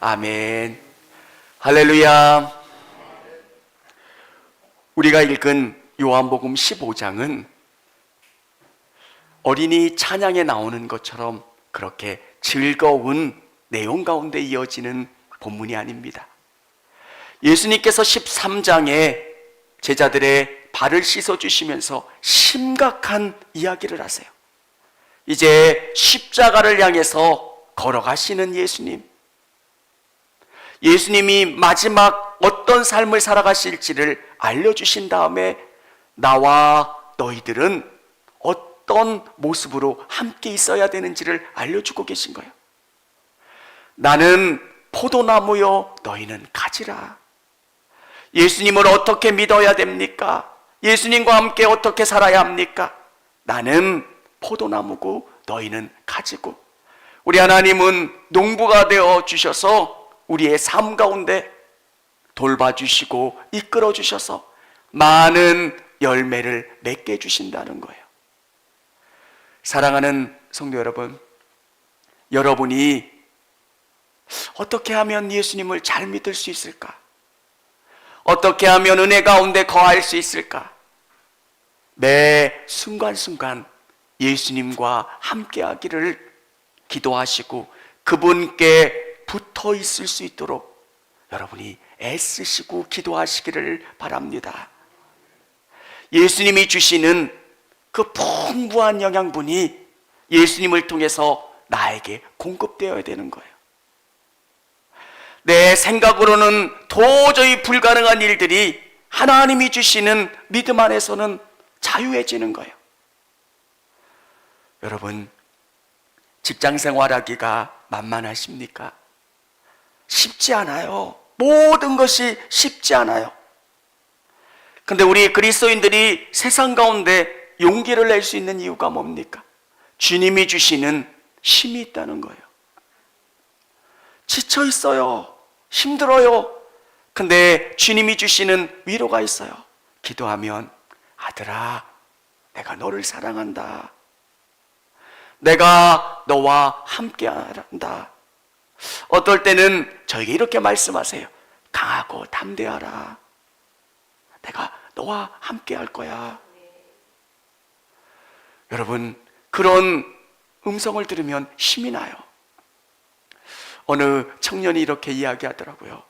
아멘. 할렐루야. 우리가 읽은 요한복음 15장은 어린이 찬양에 나오는 것처럼 그렇게 즐거운 내용 가운데 이어지는 본문이 아닙니다. 예수님께서 13장에 제자들의 발을 씻어주시면서 심각한 이야기를 하세요. 이제 십자가를 향해서 걸어가시는 예수님이 마지막 어떤 삶을 살아가실지를 알려주신 다음에 나와 너희들은 어떤 모습으로 함께 있어야 되는지를 알려주고 계신 거예요. 나는 포도나무요, 너희는 가지라. 예수님을 어떻게 믿어야 됩니까? 예수님과 함께 어떻게 살아야 합니까? 나는 포도나무고 너희는 가지고, 우리 하나님은 농부가 되어 주셔서 우리의 삶 가운데 돌봐주시고 이끌어 주셔서 많은 열매를 맺게 해주신다는 거예요. 사랑하는 성도 여러분, 여러분이 어떻게 하면 예수님을 잘 믿을 수 있을까? 어떻게 하면 은혜 가운데 거할 수 있을까? 매 순간순간 예수님과 함께 하기를 기도하시고 그분께 붙어 있을 수 있도록 여러분이 애쓰시고 기도하시기를 바랍니다. 예수님이 주시는 그 풍부한 영양분이 예수님을 통해서 나에게 공급되어야 되는 거예요. 내 생각으로는 도저히 불가능한 일들이 하나님이 주시는 믿음 안에서는 자유해지는 거예요. 여러분, 직장 생활하기가 만만하십니까? 쉽지 않아요. 모든 것이 쉽지 않아요. 근데 우리 그리스도인들이 세상 가운데 용기를 낼 수 있는 이유가 뭡니까? 주님이 주시는 힘이 있다는 거예요. 지쳐 있어요. 힘들어요. 근데 주님이 주시는 위로가 있어요. 기도하면, 아들아, 내가 너를 사랑한다. 내가 너와 함께 한다. 어떨 때는 저에게 이렇게 말씀하세요. 강하고 담대하라. 내가 너와 함께 할 거야. 여러분, 그런 음성을 들으면 힘이 나요. 어느 청년이 이렇게 이야기하더라고요.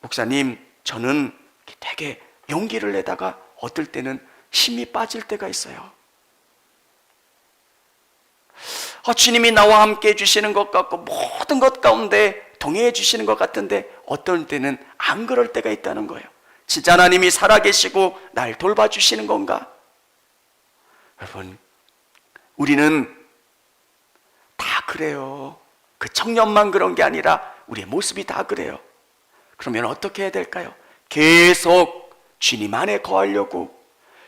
목사님, 저는 되게 용기를 내다가 어떨 때는 힘이 빠질 때가 있어요. 주님이 나와 함께 해주시는 것 같고 모든 것 가운데 동행해 주시는 것 같은데 어떤 때는 안 그럴 때가 있다는 거예요. 진짜 하나님이 살아계시고 날 돌봐주시는 건가? 여러분, 우리는 다 그래요. 그 청년만 그런 게 아니라 우리의 모습이 다 그래요. 그러면 어떻게 해야 될까요? 계속 주님 안에 거하려고,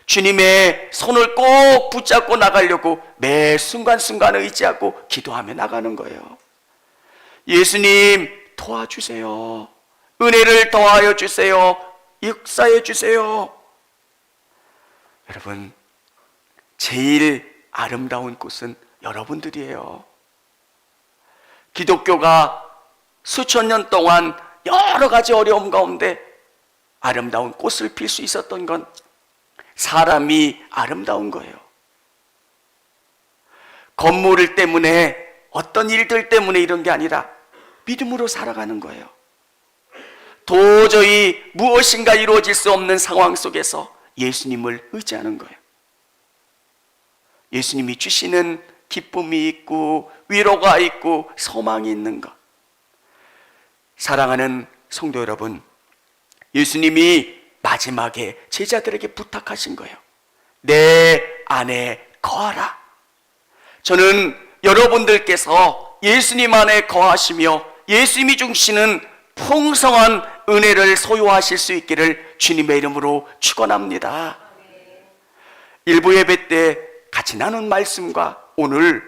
주님의 손을 꼭 붙잡고 나가려고 매 순간순간 의지하고 기도하며 나가는 거예요. 예수님 도와주세요. 은혜를 더하여 주세요. 역사해 주세요. 여러분, 제일 아름다운 꽃은 여러분들이에요. 기독교가 수천 년 동안 여러 가지 어려움 가운데 아름다운 꽃을 필 수 있었던 건 사람이 아름다운 거예요. 건물 때문에, 어떤 일들 때문에 이런 게 아니라 믿음으로 살아가는 거예요. 도저히 무엇인가 이루어질 수 없는 상황 속에서 예수님을 의지하는 거예요. 예수님이 주시는 기쁨이 있고 위로가 있고 소망이 있는 것. 사랑하는 성도 여러분, 예수님이 마지막에 제자들에게 부탁하신 거예요. 내 안에 거하라. 저는 여러분들께서 예수님 안에 거하시며 예수님이 주시는 풍성한 은혜를 소유하실 수 있기를 주님의 이름으로 축원합니다. 일부 예배 때 같이 나눈 말씀과 오늘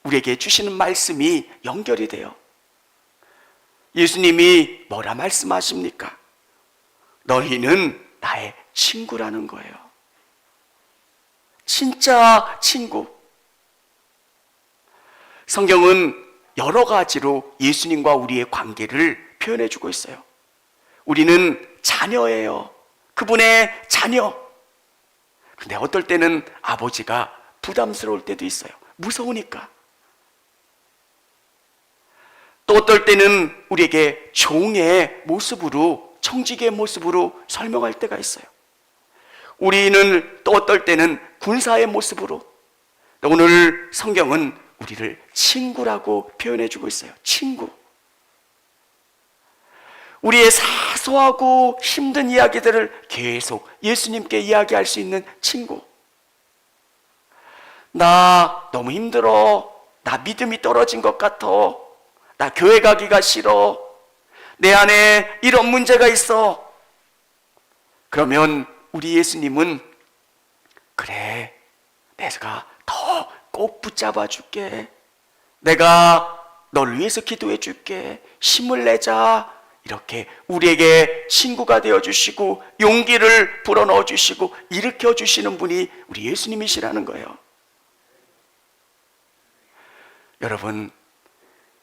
우리에게 주시는 말씀이 연결이 돼요. 예수님이 뭐라 말씀하십니까? 너희는 나의 친구라는 거예요. 진짜 친구. 성경은 여러 가지로 예수님과 우리의 관계를 표현해 주고 있어요. 우리는 자녀예요. 그분의 자녀. 근데 어떨 때는 아버지가 부담스러울 때도 있어요. 무서우니까. 또 어떨 때는 우리에게 종의 모습으로, 청지기의 모습으로 설명할 때가 있어요. 우리는 또 어떨 때는 군사의 모습으로, 오늘 성경은 우리를 친구라고 표현해 주고 있어요. 친구. 우리의 사소하고 힘든 이야기들을 계속 예수님께 이야기할 수 있는 친구. 나 너무 힘들어. 나 믿음이 떨어진 것 같아. 나 교회 가기가 싫어. 내 안에 이런 문제가 있어. 그러면 우리 예수님은 그래, 내가 더 꼭 붙잡아 줄게. 내가 너를 위해서 기도해 줄게. 힘을 내자. 이렇게 우리에게 친구가 되어주시고 용기를 불어넣어 주시고 일으켜 주시는 분이 우리 예수님이시라는 거예요. 여러분,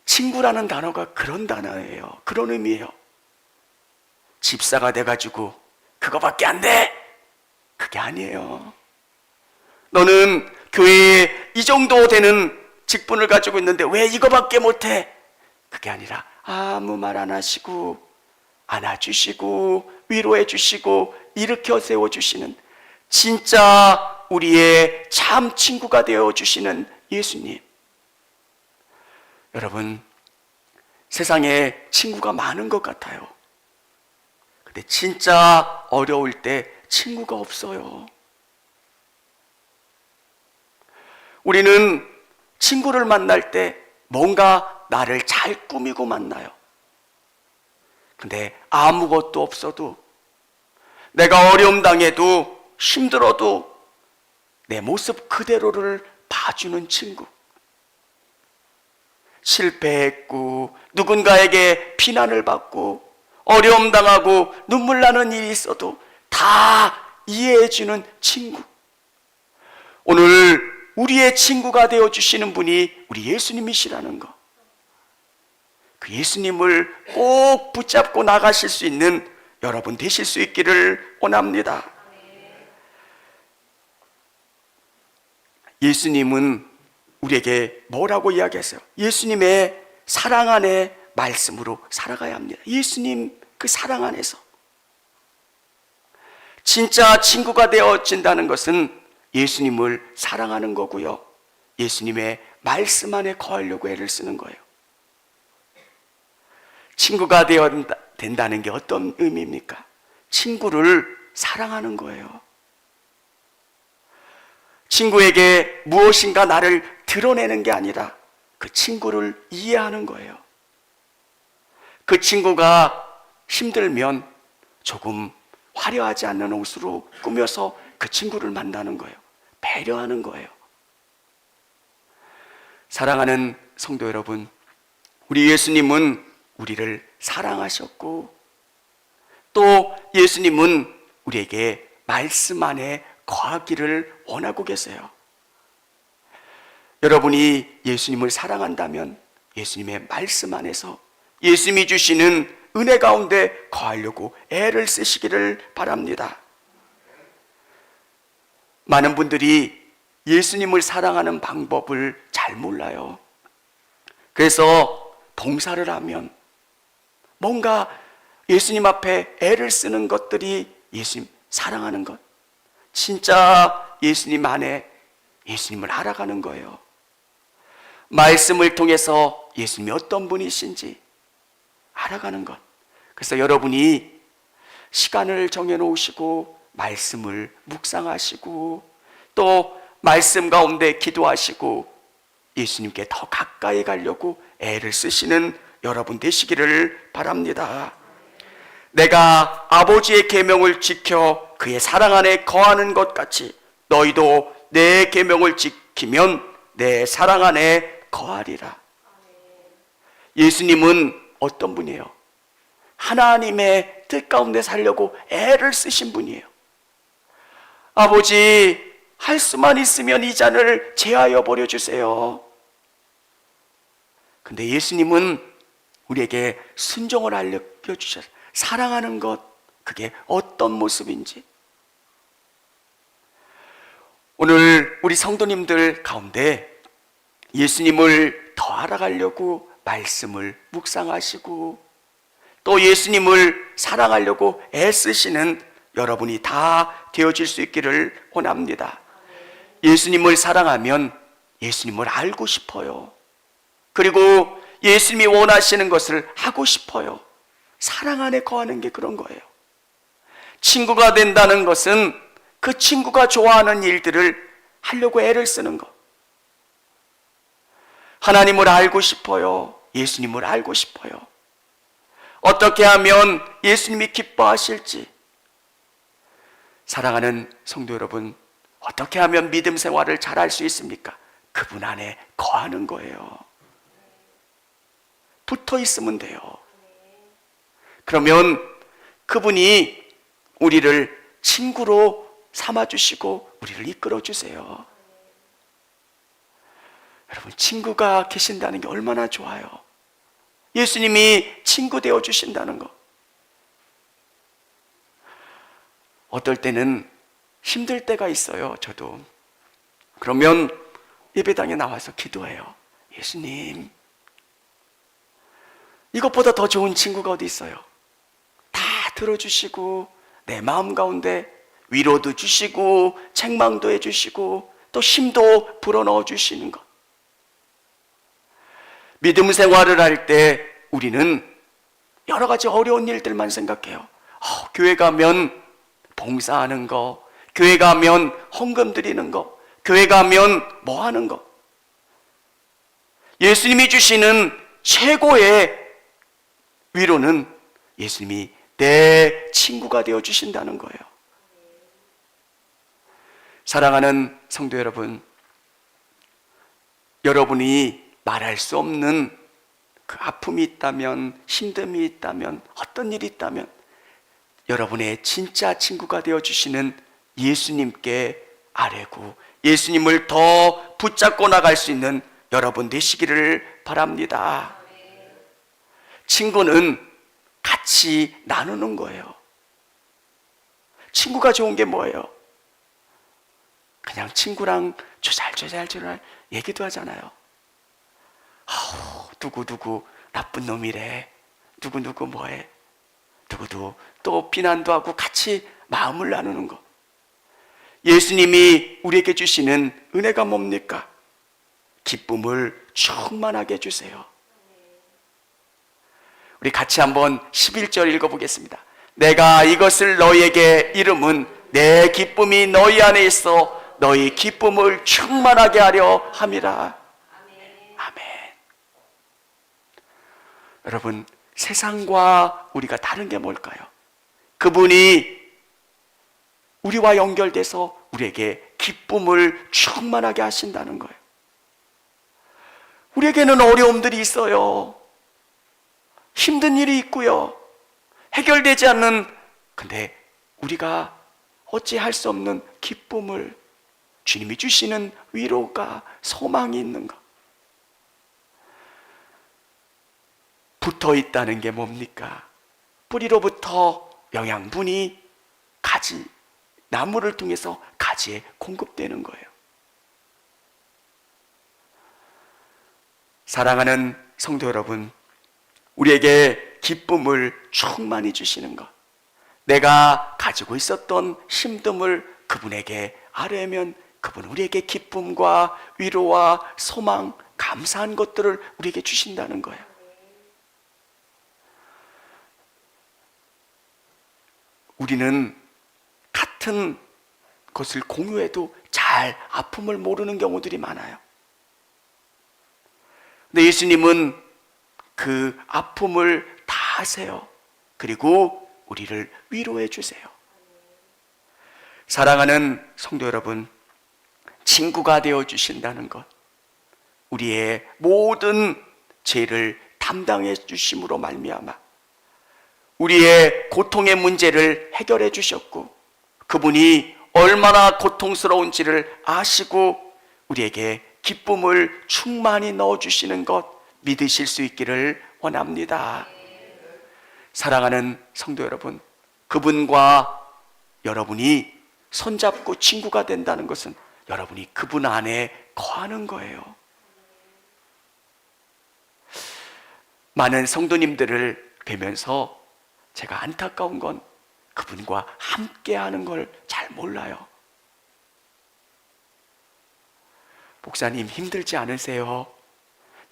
친구라는 단어가 그런 단어예요. 그런 의미예요. 집사가 돼가지고 그거밖에 안 돼. 그게 아니에요. 너는 교회에 이 정도 되는 직분을 가지고 있는데 왜 이거밖에 못해? 그게 아니라 아무 말 안 하시고 안아주시고 위로해 주시고 일으켜 세워주시는 진짜 우리의 참 친구가 되어주시는 예수님. 여러분, 세상에 친구가 많은 것 같아요. 근데 진짜 어려울 때 친구가 없어요. 우리는 친구를 만날 때 뭔가 나를 잘 꾸미고 만나요. 근데 아무것도 없어도, 내가 어려움 당해도 힘들어도 내 모습 그대로를 봐주는 친구. 실패했고 누군가에게 비난을 받고 어려움 당하고 눈물 나는 일이 있어도 다 이해해주는 친구. 오늘 우리의 친구가 되어주시는 분이 우리 예수님이시라는 거. 그 예수님을 꼭 붙잡고 나가실 수 있는 여러분 되실 수 있기를 원합니다. 예수님은 우리에게 뭐라고 이야기했어요? 예수님의 사랑 안에 말씀으로 살아가야 합니다. 예수님 그 사랑 안에서. 진짜 친구가 되어진다는 것은 예수님을 사랑하는 거고요. 예수님의 말씀 안에 거하려고 애를 쓰는 거예요. 친구가 되어야 된다는 게 어떤 의미입니까? 친구를 사랑하는 거예요. 친구에게 무엇인가 나를 드러내는 게 아니라 그 친구를 이해하는 거예요. 그 친구가 힘들면 조금 화려하지 않는 옷으로 꾸며서 그 친구를 만나는 거예요. 배려하는 거예요. 사랑하는 성도 여러분, 우리 예수님은 우리를 사랑하셨고 또 예수님은 우리에게 말씀 안에 거하기를 원하고 계세요. 여러분이 예수님을 사랑한다면 예수님의 말씀 안에서 예수님이 주시는 은혜 가운데 거하려고 애를 쓰시기를 바랍니다. 많은 분들이 예수님을 사랑하는 방법을 잘 몰라요. 그래서 봉사를 하면 뭔가 예수님 앞에 애를 쓰는 것들이 예수님 사랑하는 것, 진짜 예수님 안에 예수님을 알아가는 거예요. 말씀을 통해서 예수님이 어떤 분이신지 알아가는 것. 그래서 여러분이 시간을 정해놓으시고 말씀을 묵상하시고 또 말씀 가운데 기도하시고 예수님께 더 가까이 가려고 애를 쓰시는 여러분 되시기를 바랍니다. 내가 아버지의 계명을 지켜 그의 사랑 안에 거하는 것 같이 너희도 내 계명을 지키면 내 사랑 안에 거하리라. 예수님은 어떤 분이에요? 하나님의 뜻 가운데 살려고 애를 쓰신 분이에요. 아버지, 할 수만 있으면 이 잔을 제하여 버려주세요. 근데 예수님은 우리에게 순종을 알려주셔서 사랑하는 것, 그게 어떤 모습인지. 오늘 우리 성도님들 가운데 예수님을 더 알아가려고 말씀을 묵상하시고 또 예수님을 사랑하려고 애쓰시는 여러분이 다 되어질 수 있기를 원합니다. 예수님을 사랑하면 예수님을 알고 싶어요. 그리고 예수님이 원하시는 것을 하고 싶어요. 사랑 안에 거하는 게 그런 거예요. 친구가 된다는 것은 그 친구가 좋아하는 일들을 하려고 애를 쓰는 것. 하나님을 알고 싶어요. 예수님을 알고 싶어요. 어떻게 하면 예수님이 기뻐하실지. 사랑하는 성도 여러분, 어떻게 하면 믿음 생활을 잘할 수 있습니까? 그분 안에 거하는 거예요. 붙어 있으면 돼요. 그러면 그분이 우리를 친구로 삼아주시고 우리를 이끌어주세요. 여러분, 친구가 계신다는 게 얼마나 좋아요. 예수님이 친구 되어주신다는 거. 어떨 때는 힘들 때가 있어요. 저도. 그러면 예배당에 나와서 기도해요. 예수님, 이것보다 더 좋은 친구가 어디 있어요? 다 들어주시고 내 마음 가운데 위로도 주시고 책망도 해주시고 또 힘도 불어넣어 주시는 것. 믿음 생활을 할 때 우리는 여러 가지 어려운 일들만 생각해요. 교회 가면 봉사하는 거, 교회 가면 헌금 드리는 거, 교회 가면 뭐 하는 거. 예수님이 주시는 최고의 위로는 예수님이 내 친구가 되어 주신다는 거예요. 사랑하는 성도 여러분, 여러분이 말할 수 없는 그 아픔이 있다면, 힘듦이 있다면, 어떤 일이 있다면 여러분의 진짜 친구가 되어 주시는 예수님께 아뢰고 예수님을 더 붙잡고 나갈 수 있는 여러분 되시기를 바랍니다. 친구는 같이 나누는 거예요. 친구가 좋은 게 뭐예요? 그냥 친구랑 조잘조잘 얘기도 하잖아요. 누구누구 나쁜 놈이래. 누구누구 뭐해. 누구도 또 비난도 하고 같이 마음을 나누는 거. 예수님이 우리에게 주시는 은혜가 뭡니까? 기쁨을 충만하게 해주세요. 우리 같이 한번 11절 읽어보겠습니다. 내가 이것을 너희에게 이름은 내 기쁨이 너희 안에 있어 너희 기쁨을 충만하게 하려 함이라. 아멘. 여러분, 세상과 우리가 다른 게 뭘까요? 그분이 우리와 연결돼서 우리에게 기쁨을 충만하게 하신다는 거예요. 우리에게는 어려움들이 있어요. 힘든 일이 있고요. 해결되지 않는, 근데 우리가 어찌할 수 없는 기쁨을, 주님이 주시는 위로가, 소망이 있는 것. 붙어 있다는 게 뭡니까? 뿌리로부터 영양분이 가지, 나무를 통해서 가지에 공급되는 거예요. 사랑하는 성도 여러분, 우리에게 기쁨을 충만히 주시는 것, 내가 가지고 있었던 힘듦을 그분에게 아뢰면 그분 우리에게 기쁨과 위로와 소망, 감사한 것들을 우리에게 주신다는 거예요. 우리는 같은 것을 공유해도 잘 아픔을 모르는 경우들이 많아요. 근데 예수님은 그 아픔을 다 아세요. 그리고 우리를 위로해 주세요. 사랑하는 성도 여러분, 친구가 되어 주신다는 것, 우리의 모든 죄를 담당해 주심으로 말미암아 우리의 고통의 문제를 해결해 주셨고, 그분이 얼마나 고통스러운지를 아시고 우리에게 기쁨을 충만히 넣어주시는 것, 믿으실 수 있기를 원합니다. 사랑하는 성도 여러분, 그분과 여러분이 손잡고 친구가 된다는 것은 여러분이 그분 안에 거하는 거예요. 많은 성도님들을 뵈면서 제가 안타까운 건 그분과 함께 하는 걸 잘 몰라요. 목사님 힘들지 않으세요?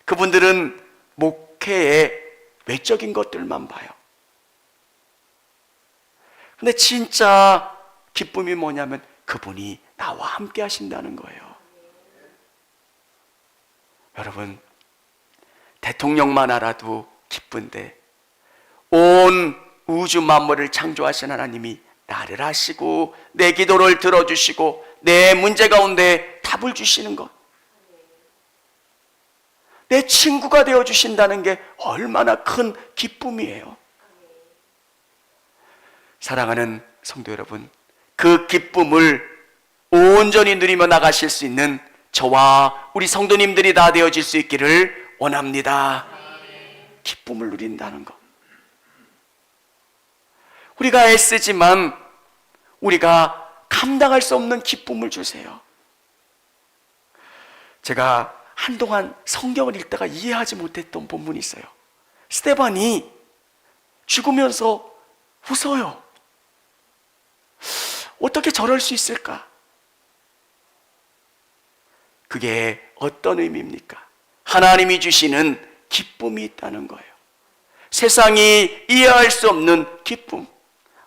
그분들은 목회의 외적인 것들만 봐요. 근데 진짜 기쁨이 뭐냐면 그분이 나와 함께 하신다는 거예요. 여러분, 대통령만 알아도 기쁜데 온 우주 만물을 창조하신 하나님이 나를 아시고 내 기도를 들어주시고 내 문제 가운데 답을 주시는 것, 내 친구가 되어주신다는 게 얼마나 큰 기쁨이에요. 사랑하는 성도 여러분, 그 기쁨을 온전히 누리며 나가실 수 있는 저와 우리 성도님들이 다 되어질 수 있기를 원합니다. 기쁨을 누린다는 것, 우리가 애쓰지만 우리가 감당할 수 없는 기쁨을 주세요. 제가 한동안 성경을 읽다가 이해하지 못했던 본문이 있어요. 스데반이 죽으면서 웃어요. 어떻게 저럴 수 있을까? 그게 어떤 의미입니까? 하나님이 주시는 기쁨이 있다는 거예요. 세상이 이해할 수 없는 기쁨,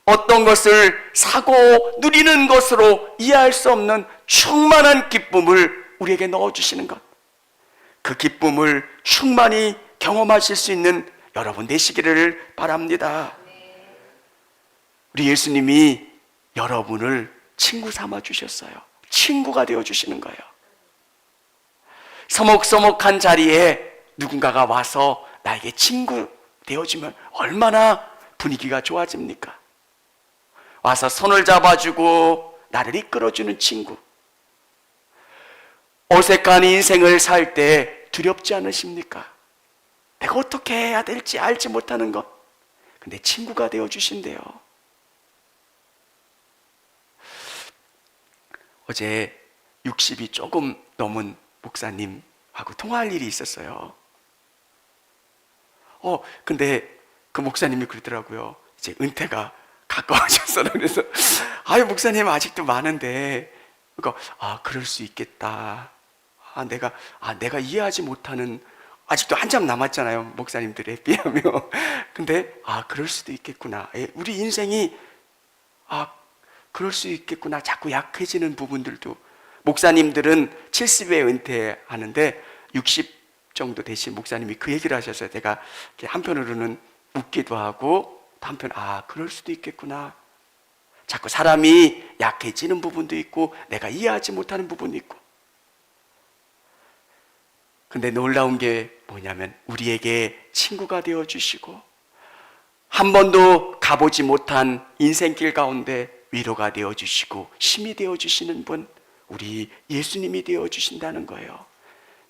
어떤 것을 사고 누리는 것으로 이해할 수 없는 충만한 기쁨을 우리에게 넣어주시는 것, 그 기쁨을 충만히 경험하실 수 있는 여러분 되시기를 바랍니다. 우리 예수님이 여러분을 친구 삼아 주셨어요. 친구가 되어 주시는 거예요. 서먹서먹한 자리에 누군가가 와서 나에게 친구 되어주면 얼마나 분위기가 좋아집니까? 와서 손을 잡아주고 나를 이끌어주는 친구. 어색한 인생을 살 때 두렵지 않으십니까? 내가 어떻게 해야 될지 알지 못하는 것, 근데 친구가 되어주신대요. 어제 60이 조금 넘은 목사님하고 통화할 일이 있었어요. 근데 그 목사님이 그러더라고요. 이제 은퇴가 가까워졌어. 그래서 아유 목사님 아직도 많은데, 그러니까 그럴 수 있겠다. 내가 이해하지 못하는, 아직도 한참 남았잖아요, 목사님들에 비하면. 근데 그럴 수도 있겠구나. 우리 인생이 그럴 수 있겠구나. 자꾸 약해지는 부분들도. 목사님들은 70에 은퇴하는데 60 정도 되신 목사님이 그 얘기를 하셔서 제가 한편으로는 웃기도 하고 또 한편 그럴 수도 있겠구나. 자꾸 사람이 약해지는 부분도 있고 내가 이해하지 못하는 부분도 있고. 근데 놀라운 게 뭐냐면 우리에게 친구가 되어주시고 한 번도 가보지 못한 인생길 가운데 위로가 되어주시고 힘이 되어주시는 분, 우리 예수님이 되어주신다는 거예요.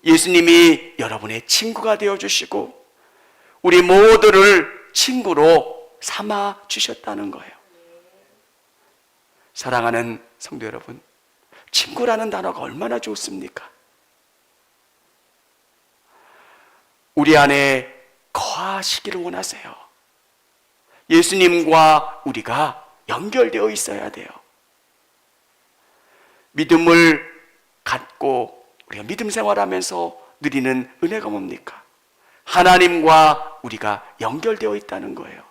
예수님이 여러분의 친구가 되어주시고 우리 모두를 친구로 삼아 주셨다는 거예요. 사랑하는 성도 여러분, 친구라는 단어가 얼마나 좋습니까? 우리 안에 거하시기를 원하세요. 예수님과 우리가 연결되어 있어야 돼요. 믿음을 갖고 우리가 믿음 생활하면서 누리는 은혜가 뭡니까? 하나님과 우리가 연결되어 있다는 거예요.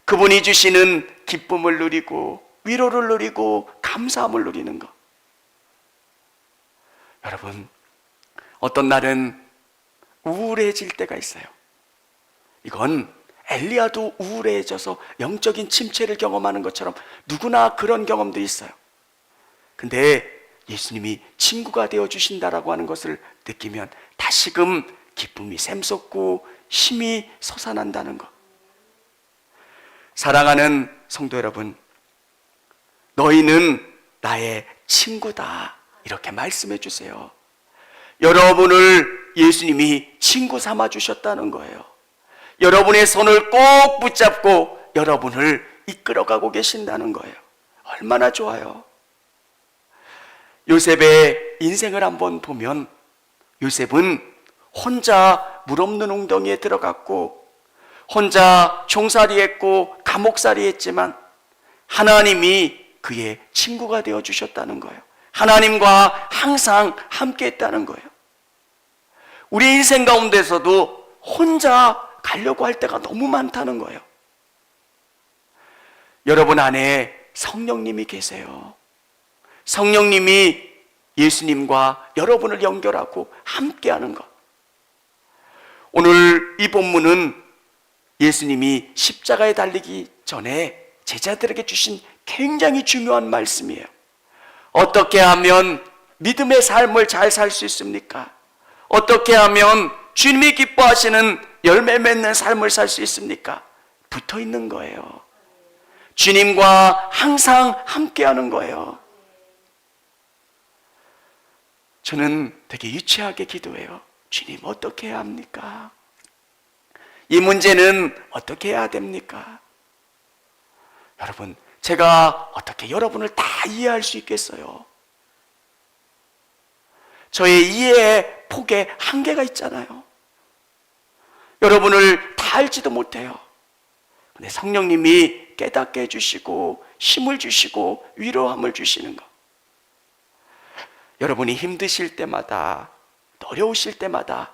그분이 주시는 기쁨을 누리고 위로를 누리고 감사함을 누리는 것. 여러분, 어떤 날은 우울해질 때가 있어요. 이건 엘리야도 우울해져서 영적인 침체를 경험하는 것처럼 누구나 그런 경험도 있어요. 근데 예수님이 친구가 되어주신다라고 하는 것을 느끼면 다시금 기쁨이 샘솟고 힘이 솟아난다는 것. 사랑하는 성도 여러분, 너희는 나의 친구다, 이렇게 말씀해 주세요. 여러분을 예수님이 친구 삼아 주셨다는 거예요. 여러분의 손을 꼭 붙잡고 여러분을 이끌어가고 계신다는 거예요. 얼마나 좋아요. 요셉의 인생을 한번 보면 요셉은 혼자 물 없는 웅덩이에 들어갔고 혼자 종살이 했고 감옥살이 했지만 하나님이 그의 친구가 되어 주셨다는 거예요. 하나님과 항상 함께 했다는 거예요. 우리 인생 가운데서도 혼자 가려고 할 때가 너무 많다는 거예요. 여러분 안에 성령님이 계세요. 성령님이 예수님과 여러분을 연결하고 함께하는 것. 오늘 이 본문은 예수님이 십자가에 달리기 전에 제자들에게 주신 굉장히 중요한 말씀이에요. 어떻게 하면 믿음의 삶을 잘 살 수 있습니까? 어떻게 하면 주님이 기뻐하시는 열매 맺는 삶을 살 수 있습니까? 붙어 있는 거예요. 주님과 항상 함께하는 거예요. 저는 되게 유치하게 기도해요. 주님, 어떻게 해야 합니까? 이 문제는 어떻게 해야 됩니까? 여러분, 제가 어떻게 여러분을 다 이해할 수 있겠어요? 저의 이해의 폭에 한계가 있잖아요. 여러분을 다 알지도 못해요. 근데 성령님이 깨닫게 해주시고 힘을 주시고 위로함을 주시는 것. 여러분이 힘드실 때마다 어려우실 때마다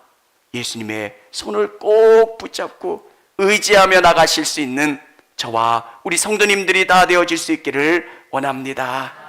예수님의 손을 꼭 붙잡고 의지하며 나가실 수 있는 저와 우리 성도님들이 다 되어질 수 있기를 원합니다.